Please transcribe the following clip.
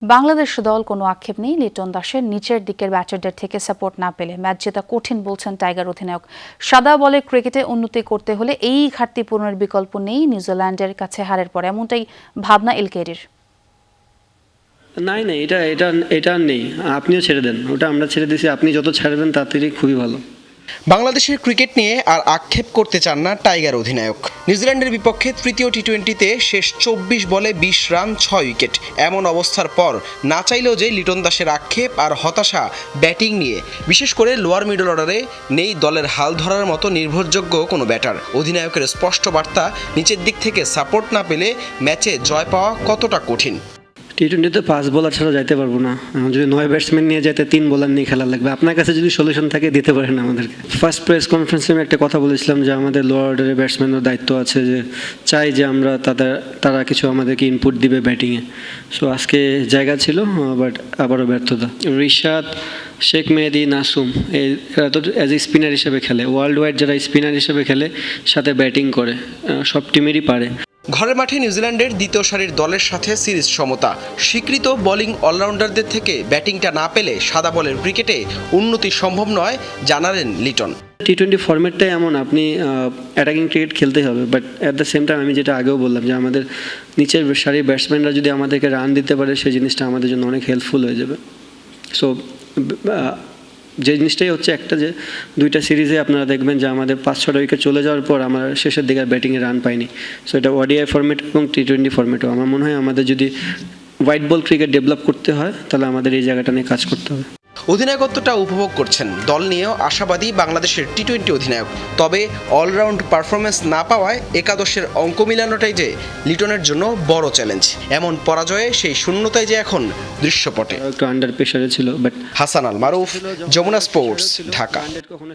বাংলাদেশ দল কোনো আক্ষেপ নেই লিটন দাসের নিচের দিকের ব্যাটারদের থেকে সাপোর্ট না পেলে ম্যাচ জেতা কঠিন বলছেন টাইগার অধিনায়ক। সাদা বলে ক্রিকেটে উন্নতি করতে হলে এই ঘাটতি পূরণের বিকল্প নেই নিউজিল্যান্ডের কাছে হারের পর, এমনটাই ভাবনা এলকেডির। নাই নাই এটা এটা এটা আর নেই, আপনিও ছেড়ে দেন, ওটা আমরা ছেড়ে দিয়েছি, আপনি যত ছাড়বেন তাড়াতাড়ি খুবই ভালো। বাংলাদেশের ক্রিকেট নিয়ে আর আক্ষেপ করতে চান না টাইগার অধিনায়ক। নিউজিল্যান্ডের বিপক্ষে তৃতীয় টি-20তে শেষ 24 বলে 20 রান 6 উইকেট, এমন অবস্থার পর না চাইলেও যে লিটন দাসের আক্ষেপ আর হতাশা ব্যাটিং নিয়ে, বিশেষ করে লোয়ার মিডল অর্ডারে নেই দলের হাল ধরার মতো নির্ভরযোগ্য কোনো ব্যাটার। অধিনায়কের স্পষ্ট বার্তা, নিচের দিক থেকে সাপোর্ট না পেলে ম্যাচে জয় পাওয়া কতটা কঠিন। টি-20তে 5 বোলার ছাড়া যাইতে পারবো না, এখন যদি 9 ব্যাটসম্যান নিয়ে যাইতে 3 বোলার নিয়ে খেলা লাগবে। আপনার কাছে যদি সলিউশন থাকে দিতে পারেন আমাদেরকে। ফার্স্ট প্রেস কনফারেন্সে আমি একটা কথা বলেছিলাম যে আমাদের লোয়ার অর্ডারের ব্যাটসম্যানের দায়িত্ব আছে, যে চাই যে আমরা তারা কিছু আমাদেরকে ইনপুট দিবে ব্যাটিংয়ে। সো আজকে জায়গা ছিল, বাট আবারও ব্যর্থতা। রিশাদ, শেখ মেহেদি, নাসুম এরা তো অ্যাজ এ স্পিনার হিসেবে খেলে, ওয়ার্ল্ড ওয়াইড যারা স্পিনার হিসেবে খেলে সাথে ব্যাটিং করে, সব টিমেরই পারে। ঘরের মাঠে নিউজিল্যান্ডের দ্বিতীয় সারির দলের সাথে সিরিজ সমতা, স্বীকৃত বোলিং অলরাউন্ডারদের থেকে ব্যাটিংটা না পেলে সাদা বলের ক্রিকেটে উন্নতি সম্ভব নয় জানালেন লিটন। টি-20 ফরম্যাটটাই এমন, আপনি অ্যাটাকিং ক্রিকেট খেলতেই হবে, but at the same time আমি যেটা আগেও বললাম যে আমাদের নিচের সারির ব্যাটসম্যানরা যদি আমাদেরকে রান দিতে পারে সেই জিনিসটা আমাদের জন্য অনেক হেল্পফুল হয়ে যাবে। সো যে জিনিসটাই হচ্ছে একটা, যে 2টা সিরিজে আপনারা দেখবেন যে আমাদের 5-6টা উইকেট চলে যাওয়ার পর আমরা শেষের দিকে ব্যাটিংয়ে রান পাইনি। সো এটা ওডিআই ফরম্যাট এবং টি-20 ফরম্যাটও আমার মনে হয় আমাদের যদি হোয়াইট বল ক্রিকেট ডেভেলপ করতে হয় তাহলে আমাদের এই জায়গাটা নিয়ে কাজ করতে হবে। অধিনায়কত্বটা উপভোগ করছেন, দল নিয়েও আশাবাদী বাংলাদেশের টি-20 অধিনায়ক। তবে অলরাউন্ড পারফরমেন্স না পাওয়ায় একাদশের অঙ্ক মিলানোটাই যে লিটনের জন্য বড় চ্যালেঞ্জ। এমন পরাজয়ে সেই শূন্যতাই যে এখন দৃশ্যপটে। একটু আন্ডার প্রেশারে ছিল, বাট হাসান আল মারুফ, যমুনা স্পোর্টস, ঢাকা।